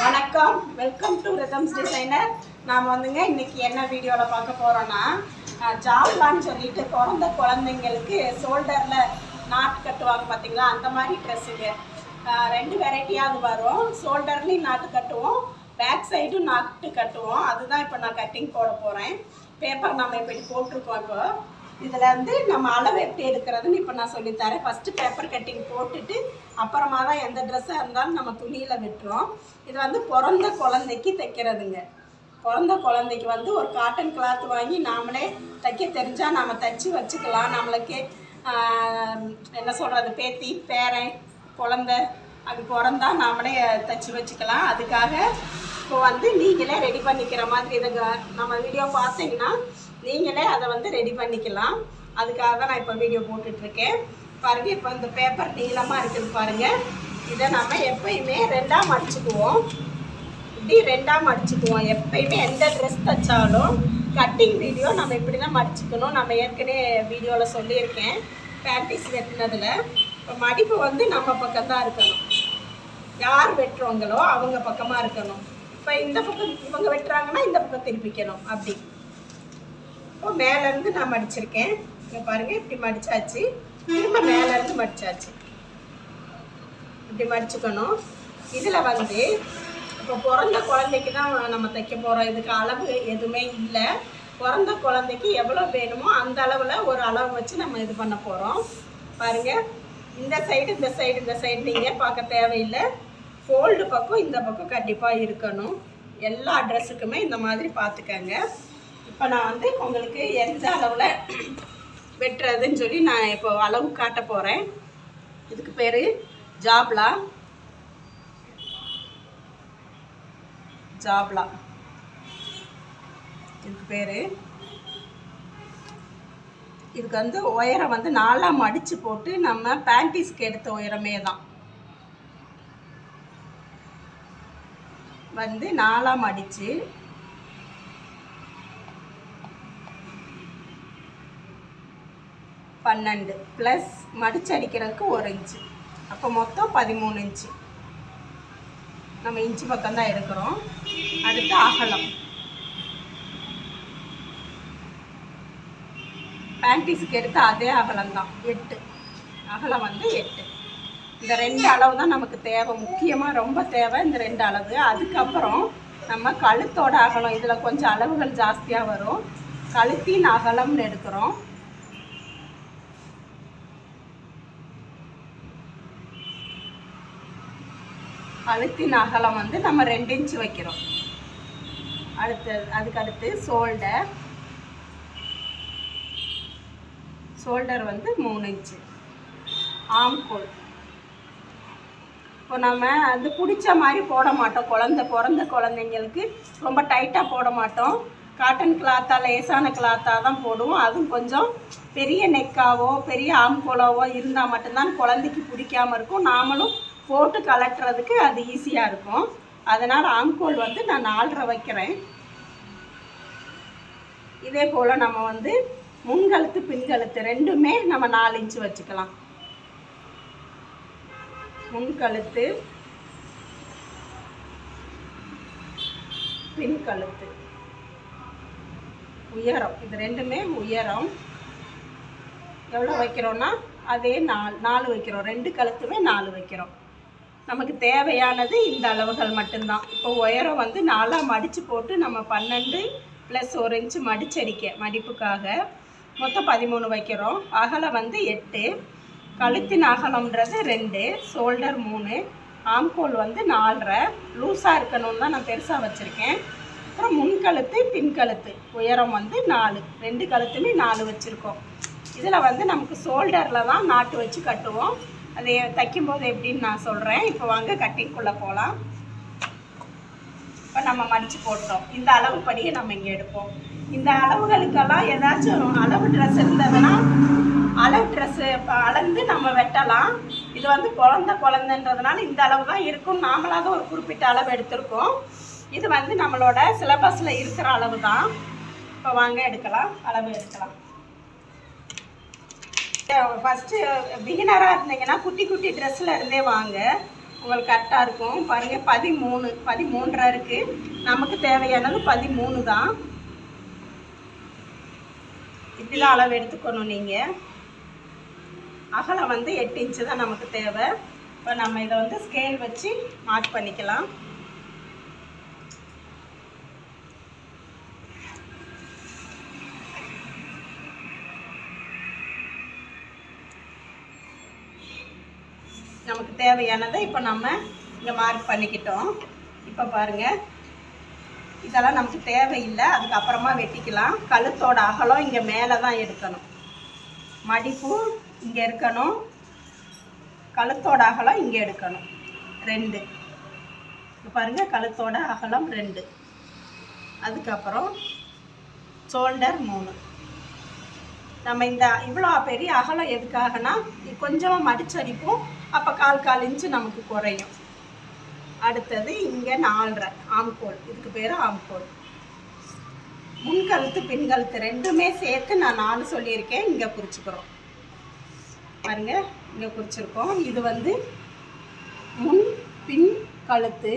வணக்கம், welcome to rhythms designer. நாம் வந்துங்க இன்றைக்கி என்ன வீடியோவில் பார்க்க போகிறோன்னா, ஜாப்லான்னு சொல்லிட்டு பிறந்த குழந்தைங்களுக்கு ஷோல்டரில் நாட் கட்டுவாங்க பார்த்தீங்களா, அந்த மாதிரி ட்ரெஸ்ஸுங்க. ரெண்டு வெரைட்டியாவது வரும். ஷோல்டர்லேயும் நாட்டு கட்டுவோம், பேக் சைடும் நாட்டு கட்டுவோம். அதுதான் இப்போ நான் கட்டிங் போட போகிறேன். பேப்பர் நம்ம இப்படி போட்டிருக்கோம். இப்போ இதில் வந்து நம்ம அளவு எப்படி எடுக்கிறதுன்னு இப்போ நான் சொல்லித்தரேன். ஃபஸ்ட்டு பேப்பர் கட்டிங் போட்டுட்டு அப்புறமா தான் எந்த ட்ரெஸ்ஸாக இருந்தாலும் நம்ம துணியில் விட்டுறோம். இது வந்து பிறந்த குழந்தைக்கு தைக்கிறதுங்க. பிறந்த குழந்தைக்கு வந்து ஒரு காட்டன் கிளாத் வாங்கி நாமளே தைக்க தெரிஞ்சால் நாம் தைச்சி வச்சுக்கலாம். நம்மளுக்கு என்ன சொல்கிறது, பேத்தி பேரன் குழந்த அது பிறந்தா நாமளே தைச்சி வச்சுக்கலாம். அதுக்காக இப்போ வந்து நீங்களே ரெடி பண்ணிக்கிற மாதிரி இதை நம்ம வீடியோ பார்த்தீங்கன்னா நீங்களே அதை வந்து ரெடி பண்ணிக்கலாம். அதுக்காக தான் நான் இப்போ வீடியோ போட்டுட்ருக்கேன். பாருங்கள், இப்போ இந்த பேப்பர் நீளமாக இருக்குது பாருங்கள். இதை நம்ம எப்பயுமே ரெண்டாக மடிச்சுக்குவோம். இப்படி ரெண்டாக மடிச்சுக்குவோம். எப்பயுமே எந்த ட்ரெஸ் தைச்சாலும் கட்டிங் வீடியோ நம்ம இப்படி தான் மடிச்சுக்கணும். நம்ம ஏற்கனவே வீடியோவில் சொல்லியிருக்கேன் பேண்டிஸ் வெட்டினதில். இப்போ மடிப்பு வந்து நம்ம பக்கம்தான் இருக்கணும். யார் வெட்டுறவங்களோ அவங்க பக்கமாக இருக்கணும். இப்போ இந்த பக்கம் இவங்க வெட்டுறாங்கன்னா இந்த பக்கம் திருப்பிக்கணும். அப்படி இப்போ மேலேருந்து நான் மடிச்சிருக்கேன். இங்கே பாருங்கள், இப்படி மடித்தாச்சு. திரும்ப மேலேருந்து மடித்தாச்சு. இப்படி மடிச்சுக்கணும். இதில் வந்து இப்போ பிறந்த குழந்தைக்கு தான் நம்ம தைக்க போகிறோம். இதுக்கு அளவு எதுவுமே இல்லை. பிறந்த குழந்தைக்கு எவ்வளோ வேணுமோ அந்த அளவில் ஒரு அளவு வச்சு நம்ம இது பண்ண போகிறோம். பாருங்கள், இந்த சைடு இந்த சைடு இந்த சைடு நீங்கள் பார்க்க தேவையில்லை. ஃபோல்டு பக்கம் இந்த பக்கம் கண்டிப்பாக இருக்கணும். எல்லா ட்ரெஸ்ஸுக்குமே இந்த மாதிரி பார்த்துக்கங்க. இப்போ நான் வந்து உங்களுக்கு எந்த அளவில் வெட்டுறதுன்னு சொல்லி நான் இப்போ அளவு காட்ட போகிறேன். இதுக்கு பேர் ஜாப்லா. இதுக்கு பேர். இதுக்கு வந்து உயரம் வந்து 4ஆக மடித்து போட்டு நம்ம பேண்டிஸ்க்கு எடுத்த உயரமே தான் வந்து 4ஆக மடித்து 12 ப்ளஸ் மடிச்சு அடிக்கிறதுக்கு 1 இன்ச்சு. அப்போ மொத்தம் 13 இன்ச்சு. நம்ம இன்ச்சு பக்கம்தான் எடுக்கிறோம். அடுத்து அகலம். பேண்டிஸுக்கு எடுத்து அதே அகலம் தான் 8. அகலம் வந்து 8. இந்த 2 அளவு தான் நமக்கு தேவை. முக்கியமாக ரொம்ப தேவை இந்த 2 அளவு. அதுக்கப்புறம் நம்ம கழுத்தோட அகலம், இதில் கொஞ்சம் அளவுகள் ஜாஸ்தியாக வரும். கழுத்தின் அகலம்னு எடுக்கிறோம். கழுத்தின் அகலம் வந்து நம்ம 2 இன்ச்சு வைக்கிறோம். அதுக்கடுத்து ஷோல்டர் வந்து 3 இன்ச்சு. ஆம்கோல் இப்போ நம்ம அது பிடிச்ச மாதிரி போட மாட்டோம். பிறந்த குழந்தைங்களுக்கு ரொம்ப டைட்டாக போட மாட்டோம். காட்டன் கிளாத்தாக லேசான கிளாத்தாக தான் போடுவோம். அதுவும் கொஞ்சம் பெரிய நெக்காவோ பெரிய ஆம்கோலாவோ இருந்தால் மட்டும்தான் குழந்தைக்கு பிடிக்காமல் இருக்கும். நாமளும் போட்டு கலட்டுறதுக்கு அது ஈஸியாக இருக்கும். அதனால் ஆம்கோல் வந்து நான் 4.5 வைக்கிறேன். இதே போல் நம்ம வந்து முன்கழுத்து பின்கழுத்து ரெண்டுமே நம்ம 4 இன்ச்சு வச்சுக்கலாம். முன்கழுத்து பின்கழுத்து உயரம், இது ரெண்டுமே உயரம் எவ்வளோ வைக்கிறோன்னா அதே 4 வைக்கிறோம். 2 கழுத்துமே 4 வைக்கிறோம். நமக்கு தேவையானது இந்த அளவுகள் மட்டும்தான். இப்போ உயரம் வந்து 4ஆக மடித்து போட்டு நம்ம 12 ப்ளஸ் 1 இன்ச்சு மடிச்சடிக்க மடிப்புக்காக மொத்தம் 13 வைக்கிறோம். அகலம் வந்து 8. கழுத்தின் அகலம்ன்றது 2, ஷோல்டர் 3, ஆம்கோல் வந்து 4.5. லூஸாக இருக்கணும்னு தான் நான் பெருசாக வச்சுருக்கேன். அப்புறம் முன்கழுத்து பின்கழுத்து உயரம் வந்து 4. 2 கழுத்துமே 4 வச்சுருக்கோம். இதில் வந்து நமக்கு ஷோல்டரில் தான் நாட்டு வச்சு கட்டுவோம். அதை தைக்கும்போது எப்படின்னு நான் சொல்கிறேன். இப்போ வாங்க கட்டிங்குள்ளே போகலாம். இப்போ நம்ம மடித்து போட்டோம். இந்த அளவு படியை நம்ம இங்கே எடுப்போம். இந்த அளவுகளுக்கெல்லாம் ஏதாச்சும் அளவு ட்ரெஸ் இருந்ததுன்னா அளவு ட்ரெஸ்ஸு அளந்து நம்ம வெட்டலாம். இது வந்து குழந்தைன்றதுனால இந்த அளவு தான் இருக்கும். நாமளாக தான் ஒரு குறிப்பிட்ட அளவு எடுத்திருக்கோம். இது வந்து நம்மளோட சிலபஸில் இருக்கிற அளவு தான். இப்போ வாங்க எடுக்கலாம், அளவு எடுக்கலாம். ஃபஸ்ட்டு பிகினராக இருந்தீங்கன்னா குட்டி குட்டி ட்ரெஸ்ஸில் இருந்தே வாங்க. உங்களுக்கு கரெக்டாக இருக்கும். பாருங்கள் 13 இருக்குது. நமக்கு தேவையானது 13 தான். இப்படி தான் அளவு எடுத்துக்கணும். நீங்கள் அகலம் வந்து 8 இன்ச்சு தான் நமக்கு தேவை. இப்போ நம்ம இதை வந்து ஸ்கேல் வச்சு மார்க் பண்ணிக்கலாம். நமக்கு தேவையானதை இப்போ நம்ம இங்கே மார்க் பண்ணிக்கிட்டோம். இப்போ பாருங்கள், இதெல்லாம் நமக்கு தேவையில்லை, அதுக்கப்புறமா வெட்டிக்கலாம். கழுத்தோட அகலம் இங்கே மேலே தான் எடுக்கணும். மடிப்பும் இங்கே இருக்கணும், கழுத்தோட அகலம் இங்கே எடுக்கணும் 2. இப்போ பாருங்கள், கழுத்தோட அகலம் 2. அதுக்கப்புறம் ஷோல்டர் 3. நம்ம இந்த இவ்வளோ பெரிய அகலம் எதுக்காகனா கொஞ்சமாக மடிச்சடிப்போம், அப்போ 1/4 இன்ச்சு நமக்கு குறையும். அடுத்தது இங்கே 4.5 ஆம்கோல், இதுக்கு பேர் ஆம்கோல். முன்கழுத்து பின்கழுத்து ரெண்டுமே சேர்த்து நான் 4 சொல்லியிருக்கேன். இங்கே குறிச்சிக்கிறோம் பாருங்க, இங்கே குறிச்சிருக்கோம். இது வந்து முன் பின் கழுத்து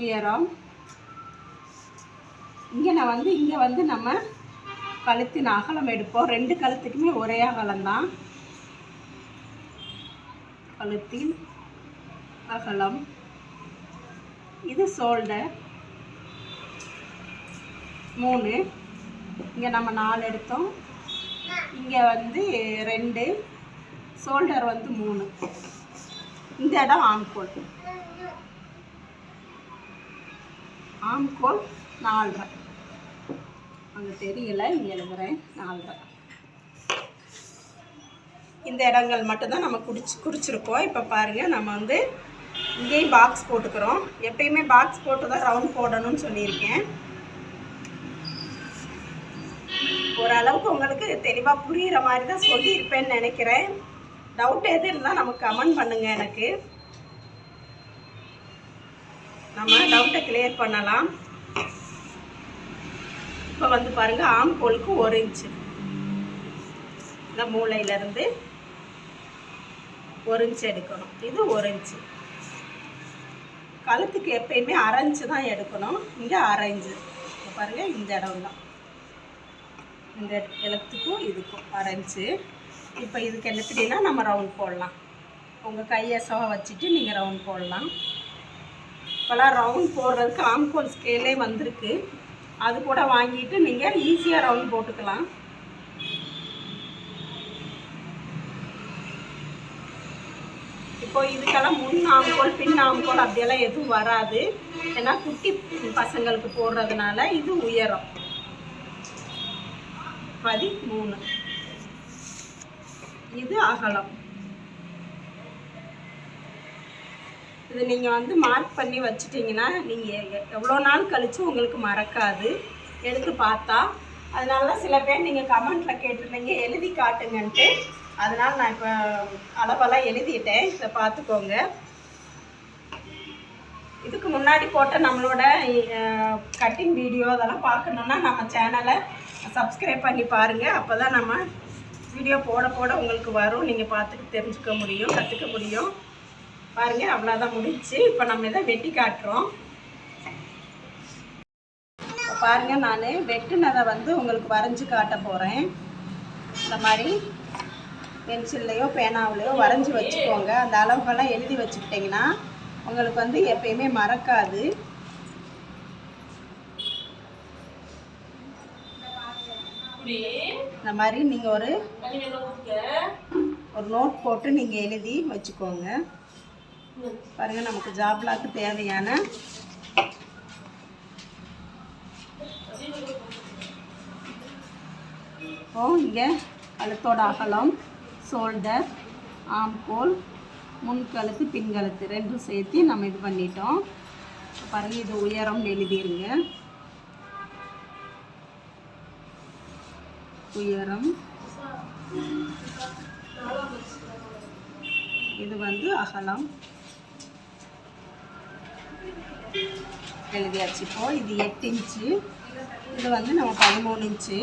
உயரம். இங்கே வந்து நம்ம கழுத்தின் அகலம் எடுப்போம். 2 கழுத்துக்குமே ஒரே அகலம்தான். கழுத்தின் அகலம் இது ஷோல்டர் 3. இங்கே நம்ம 4 எடுத்தோம், இங்கே வந்து 2, ஷோல்டர் வந்து 3. இந்த இடம் ஆம்கோல். ஆம்கோல் 4.5. அங்கே தெரியல, இங்கே எழுதுகிறேன் 4.5. இந்த இடங்கள் மட்டும்தான் நம்ம குறிச்சிருக்கோம். இப்போ பாருங்கள், நம்ம வந்து இங்கேயும் பாக்ஸ் போட்டுக்கிறோம். எப்பயுமே பாக்ஸ் போட்டு தான் ரவுண்ட் போடணும்னு சொல்லியிருக்கேன். ஓரளவுக்கு உங்களுக்கு தெளிவாக புரிகிற மாதிரி தான் சொல்லியிருப்பேன்னு நினைக்கிறேன். டவுட் எது இருந்தால் நமக்கு கமெண்ட் பண்ணுங்கள். எனக்கு நம்ம டவுட்டை கிளியர் பண்ணலாம். இப்போ வந்து பாருங்கள், ஆம்கோலுக்கு 1 இன்ச்சு இந்த மூளையிலேருந்து 1 இன்ச்சு எடுக்கணும். இது 1 இன்ச்சு. கழுத்துக்கு எப்பயுமே 1/2 இன்ச்சு தான் எடுக்கணும். இங்கே 1/2 இன்ச்சு. இப்போ பாருங்கள், இந்த இடம் தான், இந்த எழுத்துக்கும் இதுக்கும் 1/2 இன்ச்சு. இப்போ இதுக்கு என்ன எப்படின்னா நம்ம ரவுண்ட் போடலாம். உங்கள் கையை வச்சுட்டு நீங்கள் ரவுண்ட் போடலாம். இப்போலாம் ரவுண்ட் போடுறதுக்கு ஆம்கோல் ஸ்கேலே வந்திருக்கு. அது கூட வாங்கிட்டு நீங்கள் ஈஸியாக ரவுண்ட் போட்டுக்கலாம். இப்போ இதுக்கெல்லாம் முன் ஆம்கோல் பின் ஆம்கோல் அப்படியெல்லாம் எதுவும் வராது. ஏன்னா குட்டி பசங்களுக்கு போடுறதுனால. இது உயரம் 13. இது அகலம். இது நீங்கள் வந்து மார்க் பண்ணி வச்சுட்டிங்கன்னா நீங்கள் எவ்வளோ நாள் கழித்து உங்களுக்கு மறக்காது எடுத்து பார்த்தா. அதனால தான் சில பேர் நீங்கள் கமெண்ட்டில் கேட்டிருந்தீங்க எழுதி காட்டுங்கன்ட்டு. அதனால் நான் இப்போ அளவெல்லாம் எழுதிட்டேன். இதை பார்த்துக்கோங்க. இதுக்கு முன்னாடி போட்ட நம்மளோட கட்டிங் வீடியோ அதெல்லாம் பார்க்கணுன்னா நம்ம சேனலை சப்ஸ்கிரைப் பண்ணி பாருங்கள். அப்போ தான் நம்ம வீடியோ போட போட உங்களுக்கு வரும். நீங்கள் பார்த்துட்டு தெரிஞ்சுக்க முடியும், கற்றுக்க முடியும். பாருங்கள், அவ்வளோதான் முடிச்சு. இப்போ நம்ம இதை வெட்டி காட்டுறோம். பாருங்கள், நான் வெட்டுனதை வந்து உங்களுக்கு வரைஞ்சி காட்ட போகிறேன். இந்த மாதிரி பென்சில்லையோ பேனாவிலையோ வரைஞ்சி வச்சுக்கோங்க. அந்த அளவுகள்லாம் எழுதி வச்சுக்கிட்டிங்கன்னா உங்களுக்கு வந்து எப்பயுமே மறக்காது. இந்த மாதிரி நீங்கள் ஒரு நோட் போட்டு நீங்கள் எழுதி வச்சுக்கோங்க. பாருங்கள், நமக்கு ஜாப்லாக்கு தேவையான இங்கே கழுத்தோட அகலம், ஷோல்டர், ஆம்கோல், முன்கழுத்து பின்கழுத்து ரெண்டும் சேர்த்து நம்ம இது பண்ணிட்டோம். பாருங்கள், இது உயரம் எழுதிருங்க. உயரம், இது வந்து அகலம் எழுதியாச்சு. இப்போ இது 8 இன்ச்சு, இது வந்து நம்ம 13 இன்ச்சு.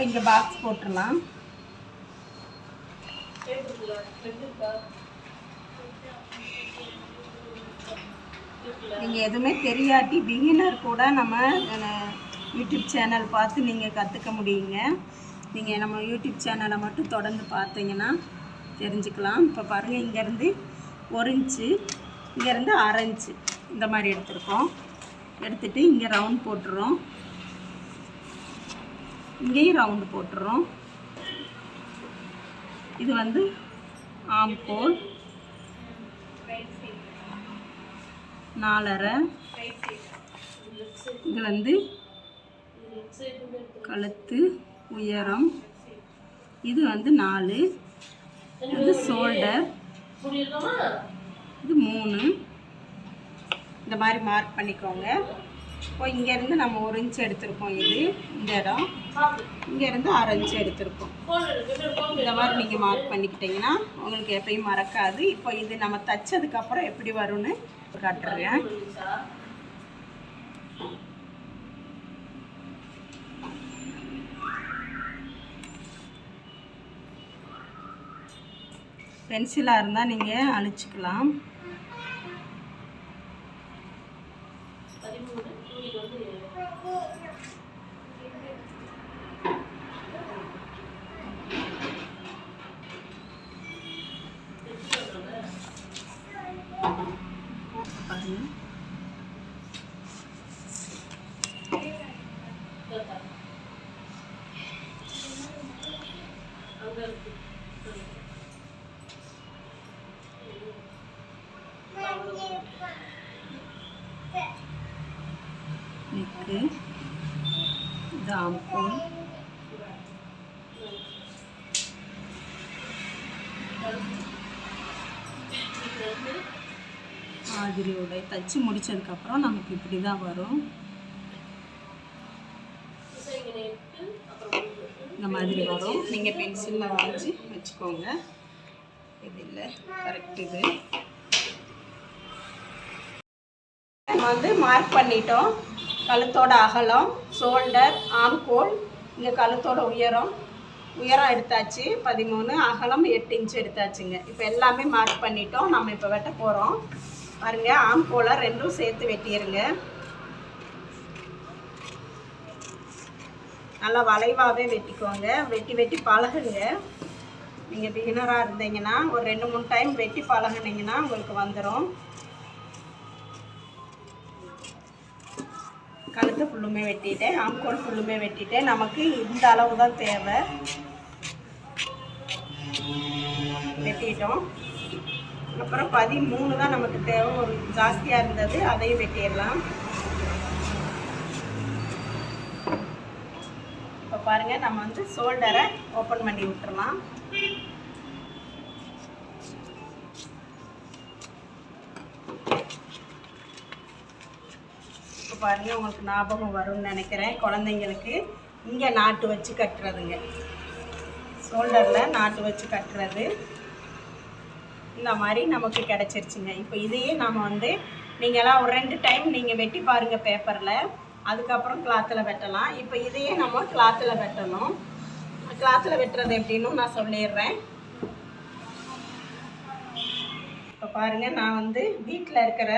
இங்கே பாக்ஸ் போட்டுடலாம். நீங்கள் எதுவுமே தெரியாட்டி பிகினர் கூட நம்ம யூடியூப் சேனல் பார்த்து நீங்கள் கற்றுக்க முடியுங்க. நீங்கள் நம்ம யூடியூப் சேனலை மட்டும் தொடர்ந்து பார்த்தீங்கன்னா தெரிஞ்சுக்கலாம். இப்போ பாருங்கள், இங்கேருந்து 1 இன்ச்சு, இங்கேருந்து 1/2 இன்ச்சு இந்த மாதிரி எடுத்துருக்கோம். எடுத்துகிட்டு இங்கே ரவுண்ட் போட்டுறோம், இங்கேயும் ரவுண்டு போட்டுறோம். இது வந்து ஆம்கோல் 4.5. இது வந்து கழுத்து உயரம், இது வந்து 4. இது ஷோல்டர், இது 3. இந்த மாதிரி மார்க் பண்ணிக்கோங்க. இப்போ இங்கேருந்து நம்ம 1 இன்ச் எடுத்திருக்கோம். இது இந்த இடம் இங்கேருந்து 1/2 இன்ச் எடுத்திருக்கோம். இந்த மாதிரி நீங்கள் மார்க் பண்ணிக்கிட்டிங்கன்னா உங்களுக்கு எப்பயும் மறக்காது. இப்போ இது நம்ம தைச்சதுக்கப்புறம் எப்படி வரும்னு காட்டுறேன். பென்சிலாக இருந்தால் நீங்கள் அழிச்சிக்கலாம். பாருங்க, நெக்கு, இது ஆம்கோல், மாதிரி உடை தைச்சி முடிச்சதுக்கப்புறம் நமக்கு இப்படி தான் வரும். இந்த மாதிரி வரும். நீங்கள் பென்சிலில் வரைஞ்சி வச்சுக்கோங்க. இது இல்லை, கரெக்ட். இது நம்ம வந்து மார்க் பண்ணிட்டோம். கழுத்தோட அகலம், ஷோல்டர், ஆம்கோல், இங்கே கழுத்தோட உயரம் எடுத்தாச்சு 13, அகலம் 8 இன்ச் எடுத்தாச்சுங்க. இப்போ எல்லாமே மார்க் பண்ணிட்டோம். நம்ம இப்போ வெட்ட போகிறோம். பாருங்கள், ஆம்கோலை 2ம் சேர்த்து வெட்டிடுங்க. நல்லா வளைவாகவே வெட்டிக்கோங்க. வெட்டி பழகுங்க. நீங்கள் பிகினராக இருந்தீங்கன்னா ஒரு 2-3 டைம் வெட்டி பழகுனீங்கன்னா உங்களுக்கு வந்துடும். கழுத்து ஃபுல்லுமே வெட்டிட்டேன், ஆம்கோல் ஃபுல்லுமே வெட்டிட்டேன். நமக்கு இந்த அளவு தான் தேவை. வெட்டிட்டோம். அப்புறம் 13 தான் நமக்கு தேவை. ஒரு ஜாஸ்தியாக இருந்தது, அதையும் வெட்டிடலாம். இப்போ பாருங்கள், நம்ம வந்து ஷோல்டரை ஓப்பன் பண்ணி விட்டுறலாம். இப்போ பாருங்கள், உங்களுக்கு ஞாபகம் வரும்னு நினைக்கிறேன். குழந்தைங்களுக்கு இங்கே நாட்டு வச்சு கட்டுறதுங்க, ஷோல்டரில் நாட்டு வச்சு கட்டுறது. இந்த மாதிரி நமக்கு கிடச்சிருச்சுங்க. இப்போ இதையே நம்ம வந்து நீங்களாம் ஒரு 2 டைம் நீங்கள் வெட்டி பாருங்கள் பேப்பரில், அதுக்கப்புறம் கிளாத்தில் வெட்டலாம். இப்போ இதையே நம்ம கிளாத்தில் வெட்டணும். கிளாத்தில் வெட்டுறது எப்படின்னு நான் சொல்லிடுறேன். இப்போ பாருங்கள், நான் வந்து வீட்டில் இருக்கிற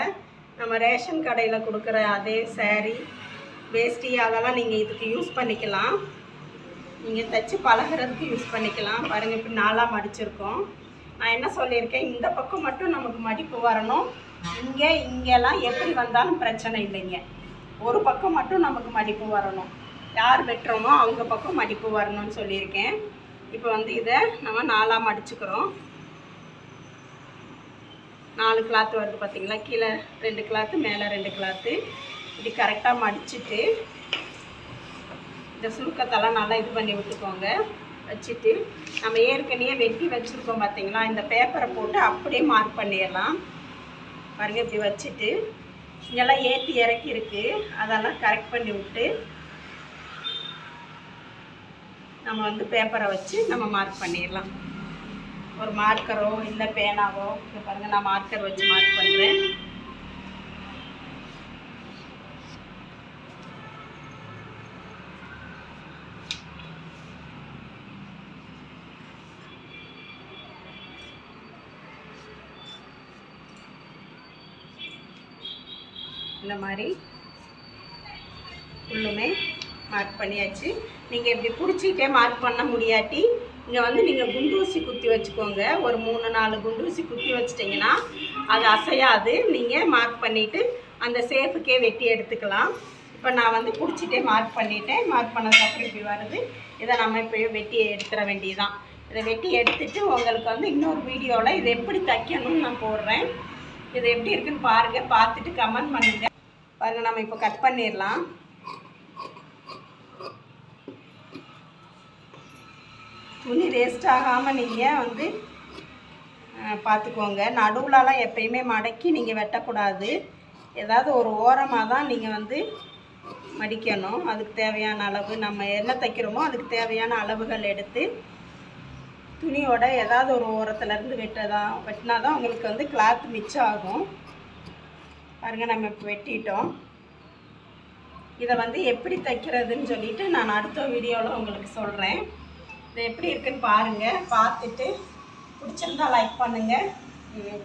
நம்ம ரேஷன் கடையில் கொடுக்குற அதே saree, வேஷ்டி அதெல்லாம் நீங்கள் இதுக்கு யூஸ் பண்ணிக்கலாம். நீங்கள் தைச்சி பழகிறதுக்கு யூஸ் பண்ணிக்கலாம். பாருங்கள், இப்படி 4ஆக மடிச்சிருக்கோம். நான் என்ன சொல்லியிருக்கேன், இந்த பக்கம் மட்டும் நமக்கு மடிப்பு வரணும். இங்கெல்லாம் எப்படி வந்தாலும் பிரச்சனை இல்லைங்க. ஒரு பக்கம் மட்டும் நமக்கு மடிப்பு வரணும். யார் வெட்டுறோமோ அவங்க பக்கம் மடிப்பு வரணும்னு சொல்லியிருக்கேன். இப்போ வந்து இதை நம்ம 4ஆக மடிச்சுக்கிறோம். 4 கிளாத்து வருது பார்த்தீங்களா? கீழே 2 கிளாத்து, மேலே 2 கிளாத்து. இப்படி கரெக்டாக மடிச்சுட்டு இந்த சுருக்கத்தெல்லாம் நல்லா இது பண்ணி விட்டுக்கோங்க. வச்சுட்டு நம்ம ஏற்கனவே வெட்டி வச்சுருக்கோம் பார்த்தீங்களா, இந்த பேப்பரை போட்டு அப்படியே மார்க் பண்ணிடலாம். பாருங்கள், இப்படி வச்சுட்டு இங்கெல்லாம் ஏற்றி இறக்கி இருக்குது, அதெல்லாம் கரெக்ட் பண்ணி விட்டு நம்ம வந்து பேப்பரை வச்சு நம்ம மார்க் பண்ணிடலாம். ஒரு மார்க்கரோ இல்லை பேனாவோ, இப்போ பாருங்கள், நான் மார்க்கர் வச்சு மார்க் பண்ணுறேன். இந்த மாதிரி ஃபுல்லுமே மார்க் பண்ணியாச்சு. நீங்கள் இப்படி பிடிச்சிக்கிட்டே மார்க் பண்ண முடியாட்டி இங்கே வந்து நீங்கள் குண்டூசி குத்தி வச்சுக்கோங்க. ஒரு 3-4 குண்டூசி குத்தி வச்சிட்டிங்கன்னா அது அசையாது. நீங்கள் மார்க் பண்ணிவிட்டு அந்த சேஃபுக்கே வெட்டி எடுத்துக்கலாம். இப்போ நான் வந்து பிடிச்சிட்டே மார்க் பண்ணிட்டேன். மார்க் பண்ணதுக்கப்புறம் இப்படி வருது. இதை நம்ம இப்போ வெட்டி எடுத்துட வேண்டியதுதான். இதை வெட்டி எடுத்துட்டு உங்களுக்கு வந்து இன்னொரு வீடியோவில் இதை எப்படி தைக்கணும்னு நான் போடுறேன். இது எப்படி இருக்குன்னு பாருங்கள். பார்த்துட்டு கமெண்ட் பண்ணுங்கள். பாருங்கள், நம்ம இப்போ கட் பண்ணிடலாம். துணி வேஸ்ட் ஆகாமல் நீங்கள் வந்து பார்த்துக்கோங்க. நடுவுலலாம் எப்பயுமே மடக்கி நீங்கள் வெட்டக்கூடாது. ஏதாவது ஒரு ஓரமாக தான் நீங்கள் வந்து மடிக்கணும். அதுக்கு தேவையான அளவு நம்ம என்ன தைக்கிறோமோ அதுக்கு தேவையான அளவுகள் எடுத்து துணியோட ஏதாவது ஒரு ஓரத்துலேருந்து வெட்டினா தான் உங்களுக்கு வந்து கிளாத் மிச்சம் ஆகும். பாருங்கள், நம்ம இப்போ வெட்டிட்டோம். இதை வந்து எப்படி தைக்கிறதுன்னு சொல்லிவிட்டு நான் அடுத்த வீடியோவில் உங்களுக்கு சொல்கிறேன். இது எப்படி இருக்குன்னு பாருங்கள். பார்த்துட்டு பிடிச்சிருந்தா லைக் பண்ணுங்கள்,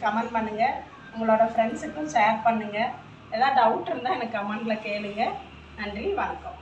கமெண்ட் பண்ணுங்கள், உங்களோட ஃப்ரெண்ட்ஸுக்கும் ஷேர் பண்ணுங்கள். ஏதாவது டவுட் இருந்தால் எனக்கு கமெண்டில் கேளுங்க. நன்றி, வணக்கம்.